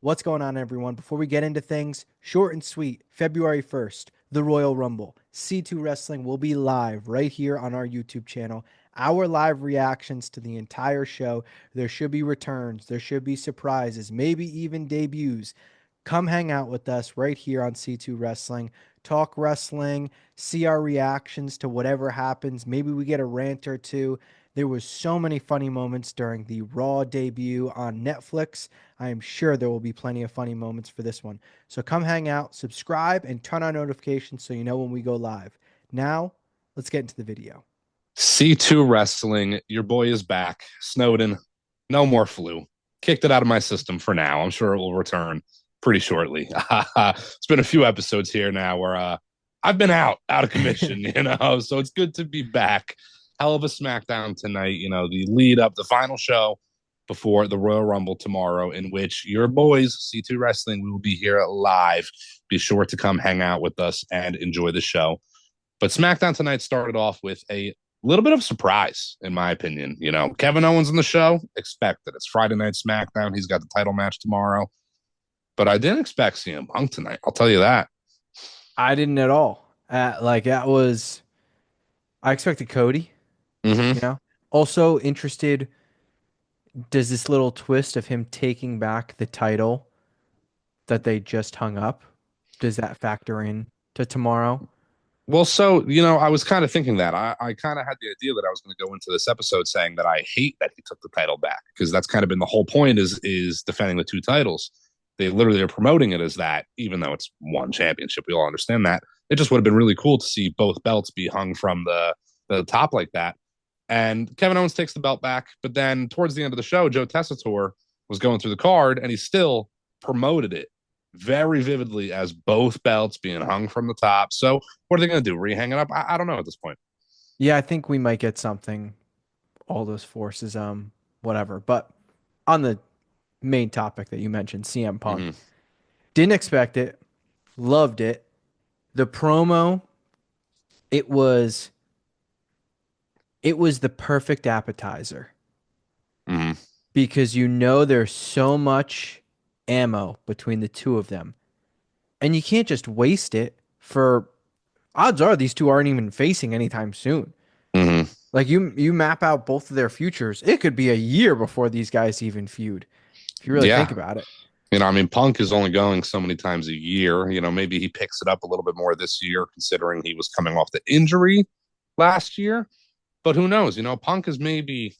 What's going on, everyone? Before we get into things, short and sweet, February 1st, the Royal Rumble. C2 Wrestling will be live right here on our YouTube channel. Our live reactions to the entire show. There should be returns, there should be surprises, maybe even debuts. Come hang out with us right here on C2 Wrestling. Talk wrestling, see our reactions to whatever happens. Maybe we get a rant or two. There was so many funny moments during the Raw debut on Netflix. I am sure there will be plenty of funny moments for this one. So come hang out, subscribe, and turn on notifications so you know when we go live. Now, let's get into the video. C2 Wrestling, your boy is back. Snowden, no more flu. Kicked it out of my system for now. I'm sure it will return pretty shortly. It's been a few episodes here now where I've been out of commission, so it's good to be back. Hell of a SmackDown tonight, the lead up, the final show before the Royal Rumble tomorrow, in which your boys, C2 Wrestling, we will be here live. Be sure to come hang out with us and enjoy the show. But SmackDown tonight started off with a little bit of surprise, in my opinion. Kevin Owens on the show, expected. It's Friday Night SmackDown. He's got the title match tomorrow. But I didn't expect CM Punk tonight. I'll tell you that. I didn't at all. I expected Cody, you Mm-hmm. know. Also interested, does this little twist of him taking back the title that they just hung up, does that factor in to tomorrow? Well, so, I was kind of thinking that. I kind of had the idea that I was going to go into this episode saying that I hate that he took the title back because that's kind of been the whole point is defending the two titles. They literally are promoting it as that, even though it's one championship. We all understand that. It just would have been really cool to see both belts be hung from the top like that. And Kevin Owens takes the belt back, but then towards the end of the show, Joe Tessitore was going through the card and he still promoted it very vividly as both belts being hung from the top. So what are they going to do? Rehang it up? I don't know at this point. Yeah, I think we might get something, all those forces, whatever. But on the main topic that you mentioned, CM Punk. Mm-hmm. Didn't expect it. Loved it. The promo, it was it was the perfect appetizer Mm-hmm. because there's so much ammo between the two of them. And you can't just waste it for odds are these two aren't even facing anytime soon. Mm-hmm. Like you map out both of their futures. It could be a year before these guys even feud, if you really think Yeah. about it. I mean, Punk is only going so many times a year. Maybe he picks it up a little bit more this year, considering he was coming off the injury last year. But who knows? Punk is maybe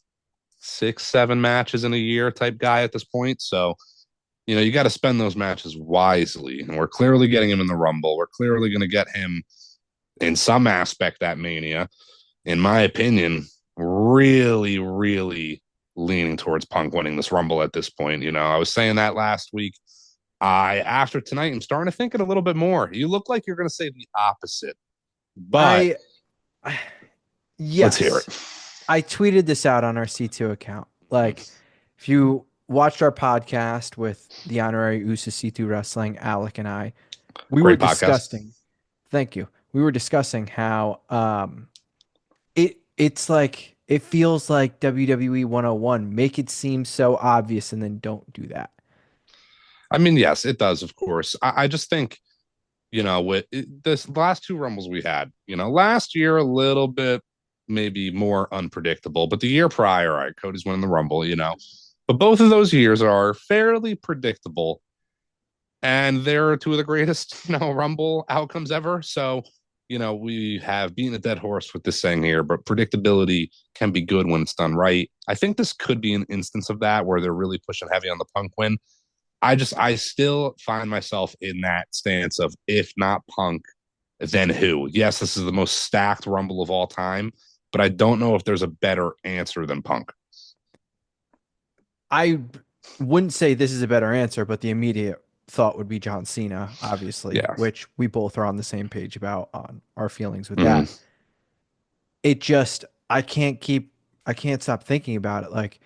6, 7 matches in a year type guy at this point. So, you got to spend those matches wisely. And we're clearly getting him in the Rumble. We're clearly going to get him in some aspect at Mania. In my opinion, really, really leaning towards Punk winning this Rumble at this point. I was saying that last week. After tonight, I'm starting to think it a little bit more. You look like you're going to say the opposite, but I let's hear yes. it. I tweeted this out on our C2 account. Like, if you watched our podcast with the honorary USA C2 Wrestling, Alec and I, we were Great podcast. discussing, thank you. We were discussing how it's like it feels like WWE 101. Make it seem so obvious and then don't do that. I mean, yes, it does, of course. I just think, with this last two Rumbles we had, last year a little bit maybe more unpredictable, but the year prior, all right, Cody's winning the Rumble, but both of those years are fairly predictable. And they're two of the greatest, Rumble outcomes ever. So, we have beaten a dead horse with this saying here, but predictability can be good when it's done right. I think this could be an instance of that where they're really pushing heavy on the Punk win. I still find myself in that stance of if not Punk, then who? Yes, this is the most stacked Rumble of all time, but I don't know if there's a better answer than Punk. I wouldn't say this is a better answer, but the immediate thought would be John Cena, obviously, Yeah. which we both are on the same page about on our feelings with that. Mm-hmm. It just I can't stop thinking about it. Like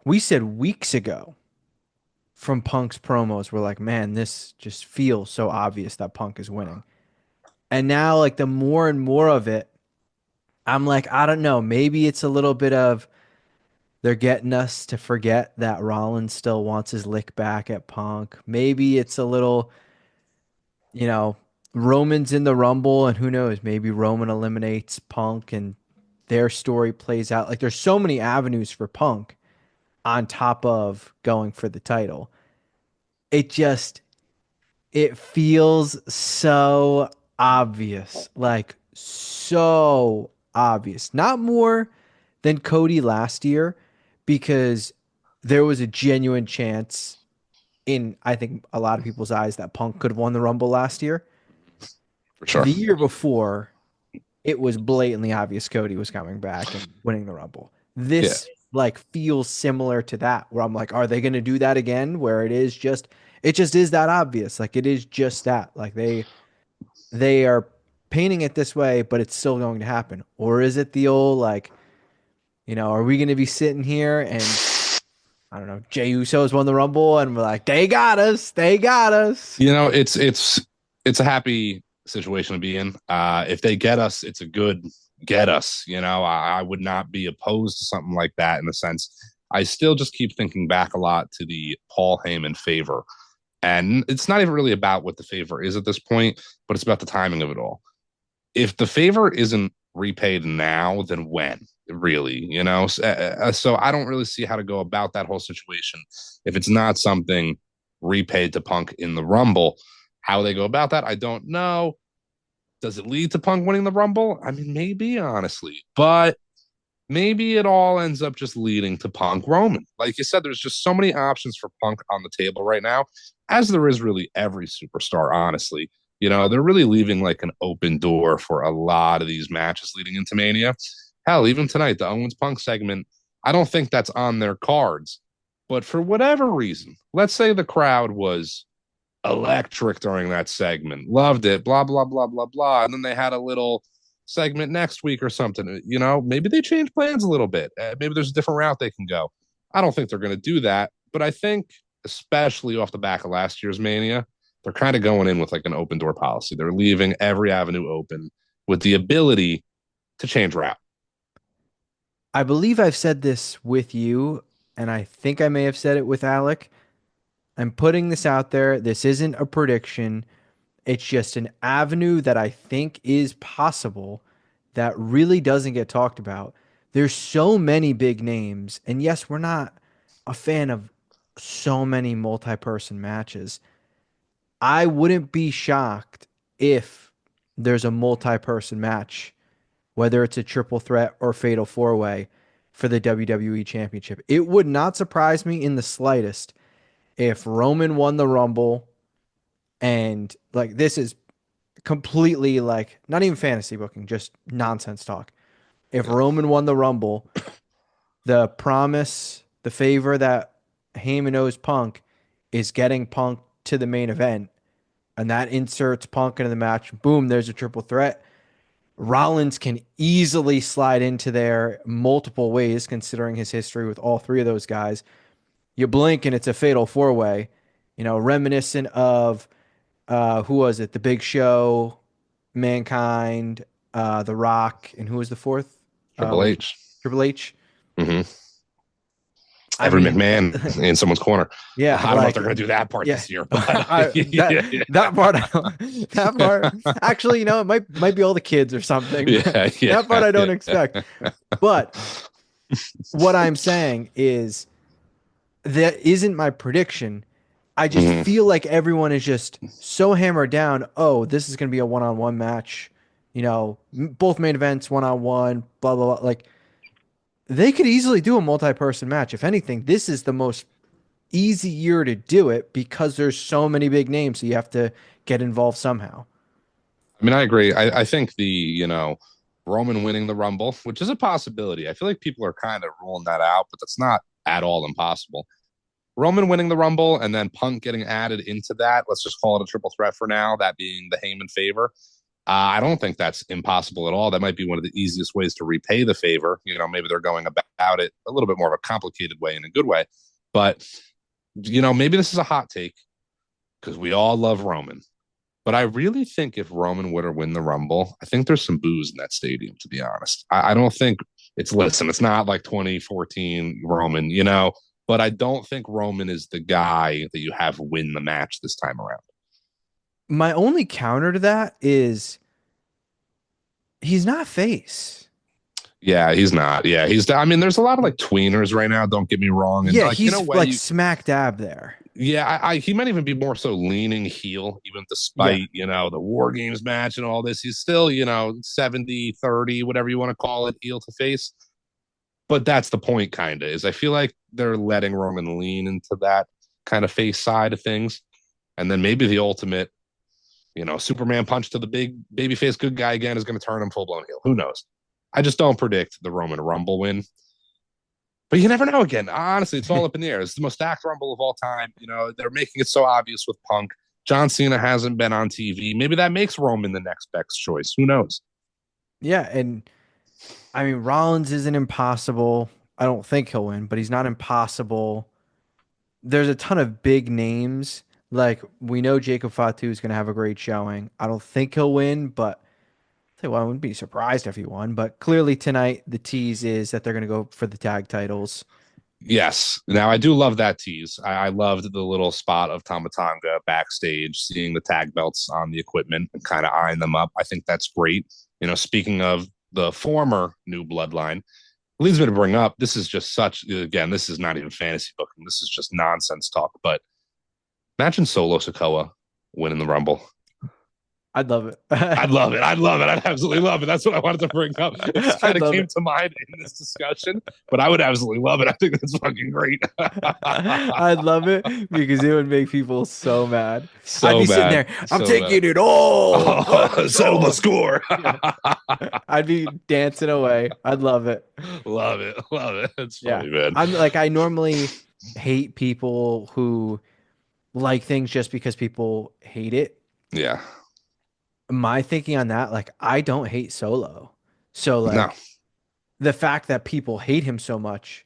we said weeks ago from Punk's promos, we're like, man, this just feels so obvious that Punk is winning. And now like the more and more of it, I'm like, I don't know, maybe it's a little bit of They're getting us to forget that Rollins still wants his lick back at Punk. Maybe it's a little, you know, Roman's in the Rumble, and who knows, maybe Roman eliminates Punk and their story plays out. Like there's so many avenues for Punk on top of going for the title. It just it feels so obvious, like so obvious. Not more than Cody last year because there was a genuine chance in I think a lot of people's eyes that Punk could have won the Rumble last year. for sure. The year before, it was blatantly obvious Cody was coming back and winning the Rumble. Yeah. This like feels similar to that where I'm like, are they going to do that again? Where it just is that obvious. Like it is just that. Like they are painting it this way, but it's still going to happen. Or is it the old like, are we going to be sitting here and I don't know, Jey Uso's won the Rumble and we're like, they got us, they got us. It's a happy situation to be in. If they get us, it's a good get us. I would not be opposed to something like that in a sense. I still just keep thinking back a lot to the Paul Heyman favor. And it's not even really about what the favor is at this point, but it's about the timing of it all. If the favor isn't repaid now, then when? Really, so I don't really see how to go about that whole situation if it's not something repaid to Punk in the Rumble. How they go about that, I don't know. Does it lead to Punk winning the Rumble? I mean, maybe, honestly, but maybe it all ends up just leading to Punk Roman. Like you said, there's just so many options for Punk on the table right now, as there is really every superstar, honestly. They're really leaving like an open door for a lot of these matches leading into Mania. Hell, even tonight, the Owens Punk segment, I don't think that's on their cards. But for whatever reason, let's say the crowd was electric during that segment, loved it, blah, blah, blah, blah, blah. And then they had a little segment next week or something. Maybe they change plans a little bit. Maybe there's a different route they can go. I don't think they're going to do that. But I think, especially off the back of last year's Mania, they're kind of going in with like an open door policy. They're leaving every avenue open with the ability to change route. I believe I've said this with you, and I think I may have said it with Alec. I'm putting this out there. This isn't a prediction. It's just an avenue that I think is possible that really doesn't get talked about. There's so many big names, and yes, we're not a fan of so many multi-person matches. I wouldn't be shocked if there's a multi-person match, whether it's a triple threat or fatal four-way for the WWE Championship. It would not surprise me in the slightest if Roman won the Rumble and like this is completely like not even fantasy booking, just nonsense talk. If Roman won the Rumble, the promise, the favor that Heyman owes Punk is getting Punk to the main event, and that inserts Punk into the match. Boom, there's a triple threat. Rollins can easily slide into there multiple ways, considering his history with all three of those guys. You blink and it's a fatal four way, reminiscent of who was it? The Big Show, Mankind, The Rock, and who was the fourth? Triple H. Triple H. Mm-hmm. I Every mean, McMahon in someone's corner. yeah, I don't know if they're going to do that part this year, but that part, that part. Actually, it might be all the kids or something. That part I don't expect. But what I'm saying is that isn't my prediction. I just feel like everyone is just so hammered down. Oh, this is going to be a one-on-one match. Both main events, one-on-one, blah, blah, blah. Like, they could easily do a multi-person match. If anything, this is the most easy year to do it because there's so many big names. So you have to get involved somehow. I mean, I agree. I think Roman winning the Rumble, which is a possibility. I feel like people are kind of ruling that out, but that's not at all impossible. Roman winning the Rumble and then Punk getting added into that. Let's just call it a triple threat for now, that being the Heyman favor. I don't think that's impossible at all. That might be one of the easiest ways to repay the favor. Maybe they're going about it a little bit more of a complicated way in a good way. But, maybe this is a hot take because we all love Roman. But I really think if Roman were to win the Rumble, I think there's some boos in that stadium, to be honest. I don't think It's not like 2014 Roman, but I don't think Roman is the guy that you have win the match this time around. My only counter to that is he's not face. Yeah, he's not. Yeah, I mean, there's a lot of like tweeners right now. Don't get me wrong, and Yeah, like in a he's way, like smack dab there. yeah, he might even be more so leaning heel, even Yeah. despite the War Games match and all this. He's still 70-30, whatever you want to call it, heel to face. But that's the point, kind of, is I feel like they're letting Roman lean into that kind of face side of things, and then maybe the ultimate, Superman punch to the big babyface good guy again is going to turn him full blown heel. Who knows? I just don't predict the Roman Rumble win. But you never know again. Honestly, it's all up in the air. It's the most stacked Rumble of all time. They're making it so obvious with Punk. John Cena hasn't been on TV. Maybe that makes Roman the next best choice. Who knows? Yeah, and I mean Rollins isn't impossible. I don't think he'll win, but he's not impossible. There's a ton of big names. Like we know Jacob Fatu is going to have a great showing. I don't think he'll win, but tell you what, I wouldn't be surprised if he won. But clearly tonight, the tease is that they're going to go for the tag titles. Yes. Now I do love that tease. I loved the little spot of Tamatanga backstage, seeing the tag belts on the equipment and kind of eyeing them up. I think that's great. Speaking of the former new bloodline, leads me to bring up this is just such, again, this is not even fantasy booking. This is just nonsense talk. But imagine Solo Sikoa winning the Rumble. I'd love it. I'd love it. I'd love it. I'd absolutely love it. That's what I wanted to bring up. It kind I'd of love came it. to mind in this discussion, but I would absolutely love it. I think that's fucking great. I'd love it because it would make people so mad. I'd So be sitting bad. there, I'm So bad. taking it all on Oh, the settle the sword. score. Yeah. I'd be dancing away. I'd love it. Love it. Love it. It's Yeah. funny, man. I'm like, I normally hate people who like things just because people hate it. Yeah. My thinking on that, like, I don't hate Solo. So, No. like, the fact that people hate him so much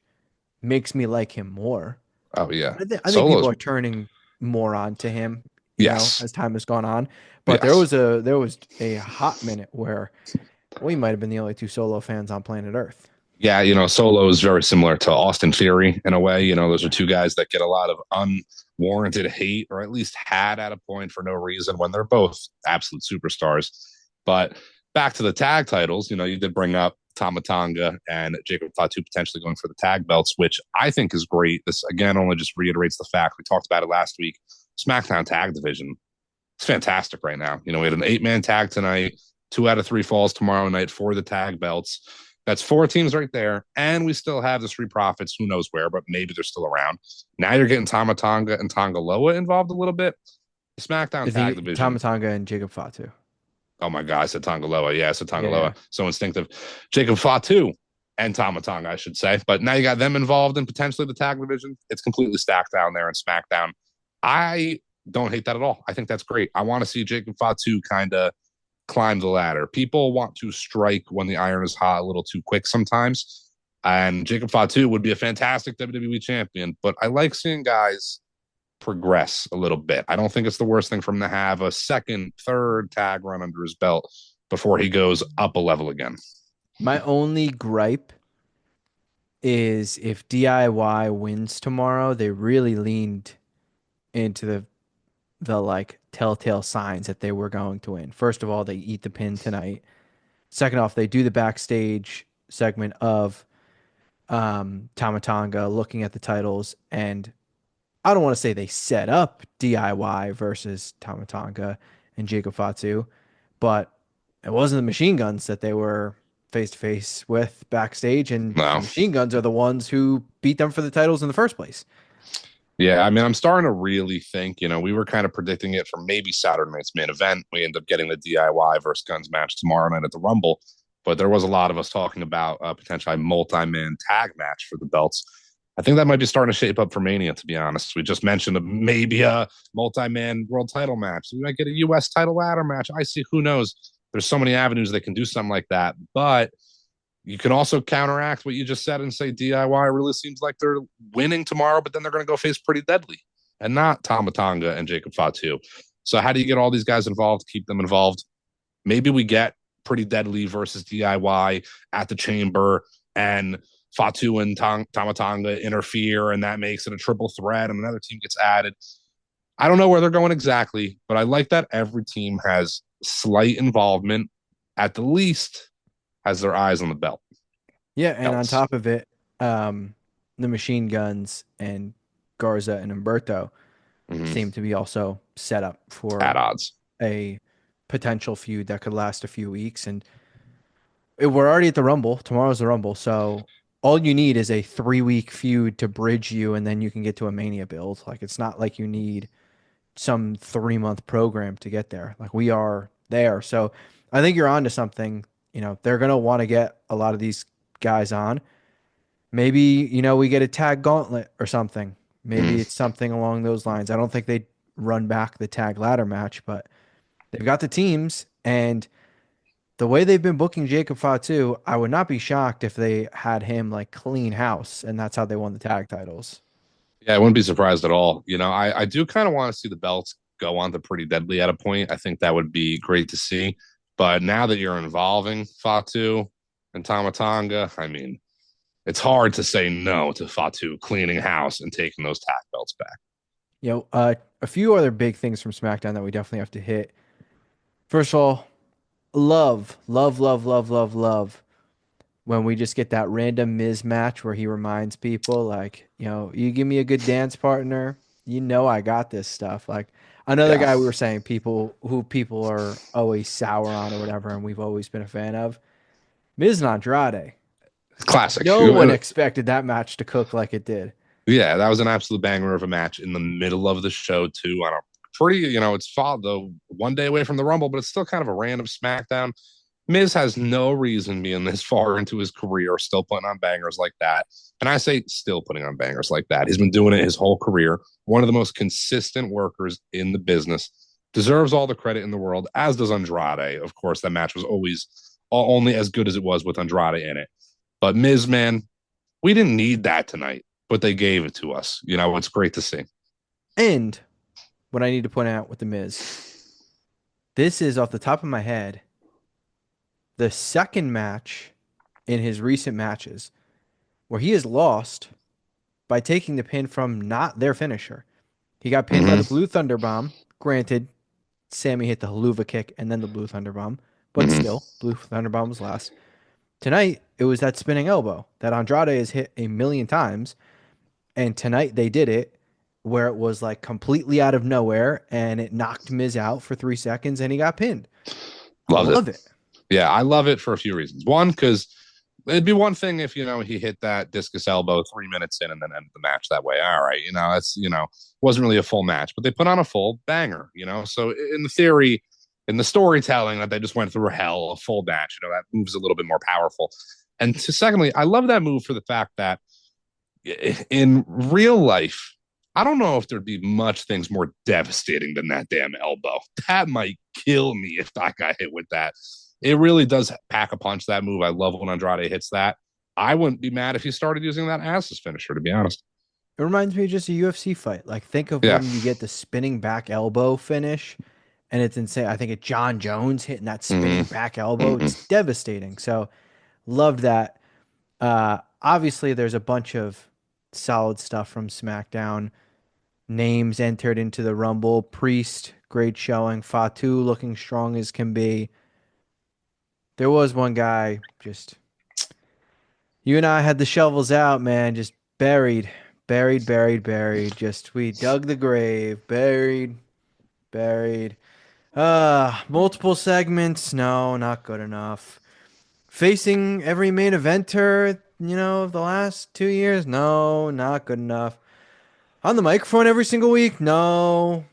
makes me like him more. Oh, yeah. I think people Solos. are turning more on to him, Yes. as time has gone on. But Yes. there was a hot minute where we might have been the only two Solo fans on planet Earth. Yeah, Solo is very similar to Austin Theory in a way. Those are two guys that get a lot of unwarranted hate, or at least had at a point for no reason when they're both absolute superstars. But back to the tag titles, you did bring up Tamatanga and Jacob Fatu potentially going for the tag belts, which I think is great. This again only just reiterates the fact we talked about it last week. SmackDown tag division, it's fantastic right now. We had an 8-man tag tonight, 2 out of 3 falls tomorrow night for the tag belts. That's 4 teams right there. And we still have the Street Profits, who knows where, but maybe they're still around. Now you're getting Tamatanga and Tongaloa involved a little bit. The SmackDown tag The division. Tamatanga and Jacob Fatu. Oh my God, I said Tongaloa. Yeah, I said Yeah. Tongaloa. So instinctive. Jacob Fatu and Tamatanga, I should say. But now you got them involved in potentially the tag division. It's completely stacked down there in SmackDown. I don't hate that at all. I think that's great. I want to see Jacob Fatu kind of climb the ladder. People want to strike when the iron is hot a little too quick sometimes. And Jacob Fatu would be a fantastic WWE champion, but I like seeing guys progress a little bit. I don't think it's the worst thing for him to have a second, third tag run under his belt before he goes up a level again. My only gripe is if DIY wins tomorrow, they really leaned into the like telltale signs that they were going to win. First of all, they eat the pin tonight. Second off, they do the backstage segment of Tamatanga looking at the titles, and I don't want to say they set up DIY versus Tamatanga and Jacob Fatu, but it wasn't the machine guns that they were face to face with backstage, and the No. machine guns are the ones who beat them for the titles in the first place. Yeah, I mean, I'm starting to really think, we were kind of predicting it for maybe Saturday night's main event. We end up getting the DIY versus Guns match tomorrow night at the Rumble. But there was a lot of us talking about a potentially multi-man tag match for the belts. I think that might be starting to shape up for Mania, to be honest. We just mentioned maybe a multi-man world title match. We might get a U.S. title ladder match. I see, who knows? There's so many avenues they can do something like that. But you can also counteract what you just said and say DIY really seems like they're winning tomorrow, but then they're going to go face Pretty Deadly and not Tamatanga and Jacob Fatu. So how do you get all these guys involved, keep them involved? Maybe we get Pretty Deadly versus DIY at the Chamber. and Fatu and Tamatanga interfere, and that makes it a triple threat, and another team gets added. I don't know where they're going exactly, but I like that every team has slight involvement, at the least has their eyes on the Yeah, and on belts. top of it, um, the machine guns and Garza and Umberto Mm-hmm. seem to be also set up At for odds. a potential feud that could last a few weeks. And we're already at the Rumble. Tomorrow's the Rumble. So all you need is a 3 week feud to bridge you, and then you can get to a Mania build. Like, it's not like you need some 3 month program to get there. Like, we are there. So I think you're onto something. They're going to want to get a lot of these guys on. Maybe, we get a tag gauntlet or something. Maybe Mm. it's something along those lines. I don't think they'd run back the tag ladder match, but they've got the teams, and the way they've been booking Jacob Fatu, I would not be shocked if they had him like clean house, and that's how they won the tag titles. Yeah, I wouldn't be surprised at all. I do kind of want to see the belts go on to Pretty Deadly at a point. I think that would be great to see. But now that you're involving Fatu and Tamatanga, I mean, it's hard to say no to Fatu cleaning house and taking those tag belts back. A few other big things from SmackDown that we definitely have to hit. First of all, love, love, love, love, love, love when we just get that random Miz match where he reminds people, like, you give me a good dance partner, I got this stuff. Like another Yeah, guy we were saying, people are always sour on or whatever, and we've always been a fan of. Miz and Andrade. classic. No one expected that match to cook like it did. Yeah, that was an absolute banger of a match in the middle of the show too. On a pretty, it's fall though, one day away from the Rumble, but it's still kind of a random SmackDown. Miz has no reason being this far into his career still putting on bangers like that. And I say still putting on bangers like that. He's been doing it his whole career. One of the most consistent workers in the business. Deserves all the credit in the world, as does Andrade. Of course, that match was always only as good as it was with Andrade in it. But Miz, man, we didn't need that tonight, but they gave it to us. It's great to see. And what I need to point out with The Miz, this is off the top of my head, the second match in his recent matches where he has lost by taking the pin from not their finisher. He got pinned by Mm-hmm. the Blue Thunder Bomb. Granted, Sammy hit the haluva kick and then the Blue Thunder Bomb, but Mm-hmm. still, Blue Thunder Bomb was last. Tonight, it was that spinning elbow that Andrade has hit a million times. And tonight they did it where it was like completely out of nowhere and it knocked Miz out for 3 seconds and he got pinned. Loved it. Love it. Yeah, I love it for a few reasons. One, because it'd be one thing if he hit that discus elbow 3 minutes in and then ended the match that way. All right, that's wasn't really a full match, but they put on a full banger. So in the theory, in the storytelling that they just went through hell, a full match, that move's a little bit more powerful. And secondly, I love that move for the fact that in real life, I don't know if there'd be much things more devastating than that damn elbow. That might kill me if I got hit with that. It really does pack a punch, that move. I love when Andrade hits that. I wouldn't be mad if he started using that as his finisher, to be honest. It reminds me of just a UFC fight. Like, think of Yeah. when you get the spinning back elbow finish, and it's insane. I think it's John Jones hitting that spinning Mm-hmm. back elbow. Mm-hmm. It's devastating. So, loved that. Obviously, there's a bunch of solid stuff from SmackDown. Names entered into the Rumble. Priest, great showing. Fatu looking strong as can be. There was one guy, just you and I had the shovels out, man, just buried, buried, buried, buried. Just we dug the grave, buried, buried. Multiple segments, no, not good enough. Facing every main eventer, of the last 2 years, no, not good enough. On the microphone every single week, no.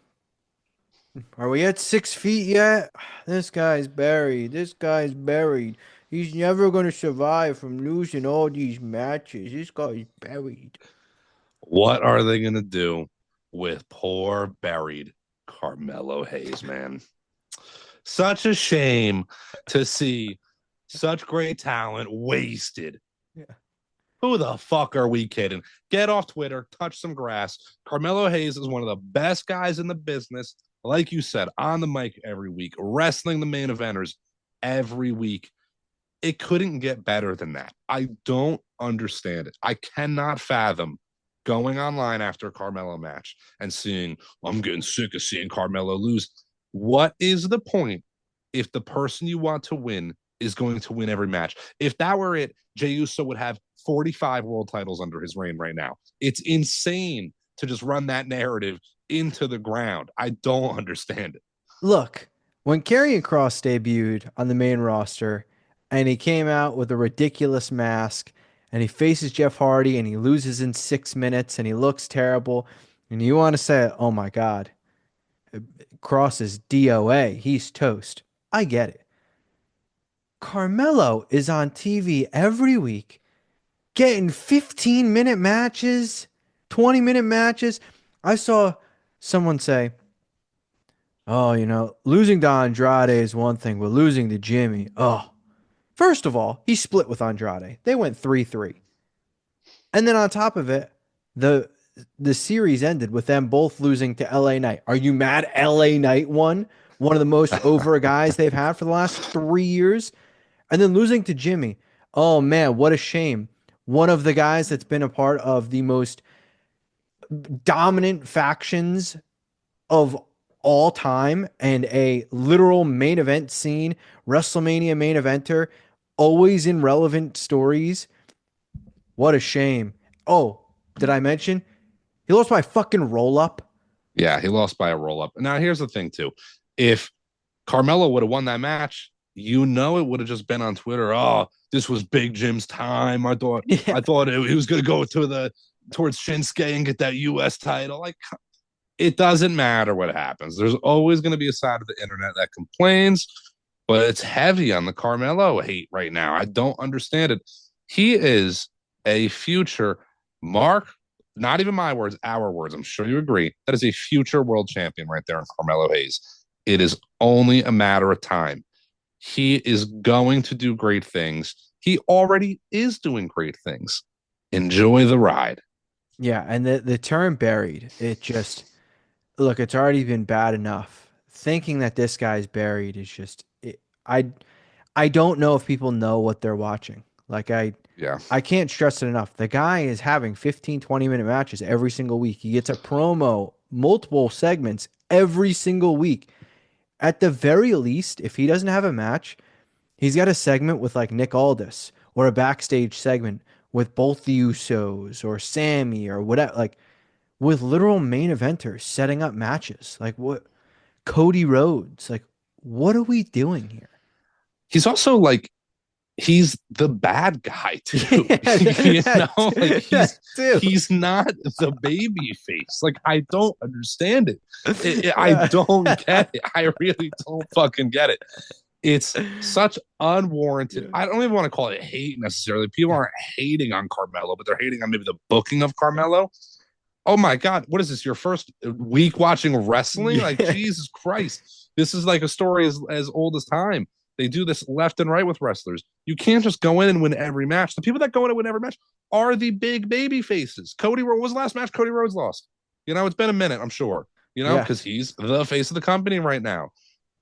Are we at 6 feet yet? This guy's buried. This guy's buried. He's never going to survive from losing all these matches. This guy's buried. What are they going to do with poor buried Carmelo Hayes, man? Such a shame to see such great talent wasted. Yeah. Who the fuck are we kidding? Get off Twitter, touch some grass. Carmelo Hayes is one of the best guys in the business. Like you said, on the mic every week, wrestling the main eventers every week. It couldn't get better than that. I don't understand it. I cannot fathom going online after a Carmelo match and seeing, I'm getting sick of seeing Carmelo lose. What is the point if the person you want to win is going to win every match? If that were it, Jey Uso would have 45 world titles under his reign right now. It's insane to just run that narrative into the ground. I don't understand it. Look, when Karrion Kross debuted on the main roster and he came out with a ridiculous mask and he faces Jeff Hardy and he loses in 6 minutes and he looks terrible, and you want to say, oh my God, Kross is DOA, he's toast. I get it. Carmelo is on TV every week getting 15-minute matches, 20-minute matches. I saw someone say, oh, losing to Andrade is one thing, but losing to Jimmy, oh. First of all, he split with Andrade. They went 3-3. And then on top of it, the the series ended with them both losing to LA Knight. Are you mad LA Knight won? One of the most over guys they've had for the last 3 years. And then losing to Jimmy. Oh man, what a shame. One of the guys that's been a part of the most dominant factions of all time and a literal main event scene, WrestleMania main eventer, always in relevant stories. What a shame. Oh, did I mention he lost by fucking roll up? Yeah, he lost by a roll up. Now, here's the thing, too. If Carmelo would have won that match, it would have just been on Twitter. Oh, this was Big Jim's time. I thought Yeah. I thought he was going to go towards Shinsuke and get that U.S. title. Like, it doesn't matter what happens. There's always going to be a side of the internet that complains, but it's heavy on the Carmelo hate right now. I don't understand it. He is a future Mark, not even my words, our words. I'm sure you agree. That is a future world champion right there in Carmelo Hayes. It is only a matter of time. He is going to do great things. He already is doing great things. Enjoy the ride. Yeah, and the term buried, it just look, it's already been bad enough. Thinking that this guy's buried is just I don't know if people know what they're watching. Like Yeah. I can't stress it enough. The guy is having 15, 20-minute matches every single week. He gets a promo, multiple segments every single week. At the very least, if he doesn't have a match, he's got a segment with like Nick Aldis or a backstage segment with both the Usos or Sammy or whatever, like with literal main eventers setting up matches. Like what Cody Rhodes, like what are we doing here? He's also like he's the bad guy too. Yeah, Like that too. he's not the baby face. Like I don't understand it. I Yeah. don't get it. I really don't fucking get it. It's such unwarranted. I don't even want to call it hate necessarily. People aren't hating on Carmelo, but they're hating on maybe the booking of Carmelo. Oh my God, what is this? Your first week watching wrestling? Like Yeah. Jesus Christ. This is like a story as old as time. They do this left and right with wrestlers. You can't just go in and win every match. The people that go in and win every match are the big baby faces. Cody Rhodes was the last match Cody Rhodes lost. It's been a minute, I'm sure. Yeah. Because he's the face of the company right now.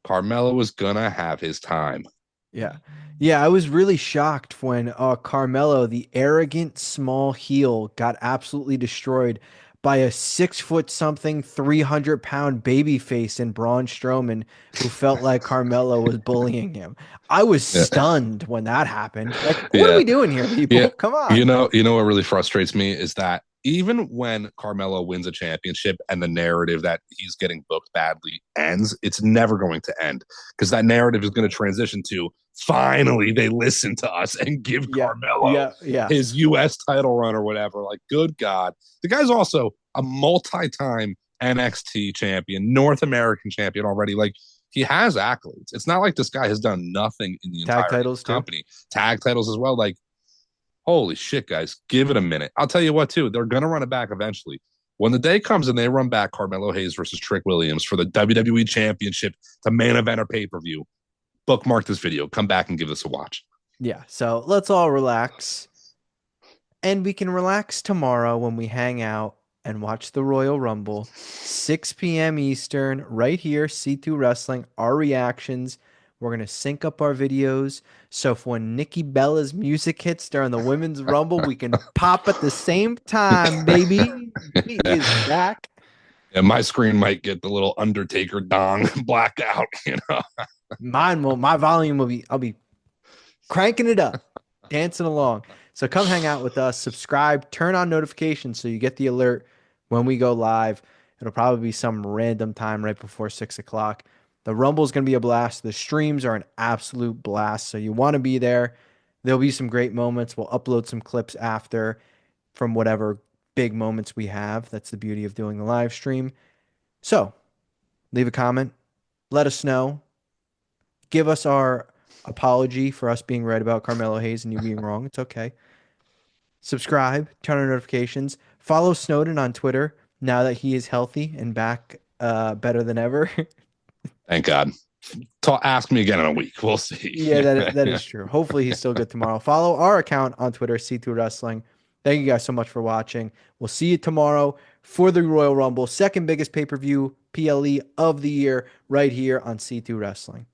Carmelo was gonna have his time. Yeah. Yeah, I was really shocked when Carmelo, the arrogant small heel, got absolutely destroyed by a 6 foot something, 300-pound baby face in Braun Strowman who felt like Carmelo was bullying him. I was Yeah. stunned when that happened. Like, what are Yeah. we doing here, Yeah. people? Come on. You know what really frustrates me is that even when Carmelo wins a championship and the narrative that he's getting booked badly ends, it's never going to end because that narrative is going to transition to finally they listen to us and give Yeah. Carmelo Yeah. Yeah. his US title run or whatever. Like, good God. The guy's also a multi-time NXT champion, North American champion already. Like, he has accolades. It's not like this guy has done nothing in the Tag entirety of titles the too. company. Tag titles as well. Like, holy shit, guys, give it a minute. I'll tell you what, too, they're going to run it back eventually. When the day comes and they run back Carmelo Hayes versus Trick Williams for the WWE Championship to main event or pay per view, bookmark this video. Come back and give this a watch. Yeah. So let's all relax. And we can relax tomorrow when we hang out and watch the Royal Rumble, 6 p.m. Eastern, right here, C2 Wrestling, our reactions. We're going to sync up our videos. So if when Nikki Bella's music hits during the Women's Rumble, we can pop at the same time, baby. He is back. Yeah, my screen might get the little Undertaker dong blacked out, you know. My volume will be, I'll be cranking it up, dancing along. So come hang out with us, subscribe, turn on notifications so you get the alert when we go live. It'll probably be some random time right before 6 o'clock. The Rumble is going to be a blast. The streams are an absolute blast. So you want to be there. There'll be some great moments. We'll upload some clips after from whatever big moments we have. That's the beauty of doing the live stream. So leave a comment. Let us know. Give us our apology for us being right about Carmelo Hayes and you being wrong. It's okay. Subscribe, turn on notifications, follow Snowden on Twitter now that he is healthy and back better than ever. Thank God. Ask me again in a week. We'll see. Yeah, that is true. Hopefully he's still good tomorrow. Follow our account on Twitter, C2 Wrestling. Thank you guys so much for watching. We'll see you tomorrow for the Royal Rumble, second biggest pay-per-view PLE of the year right here on C2 Wrestling.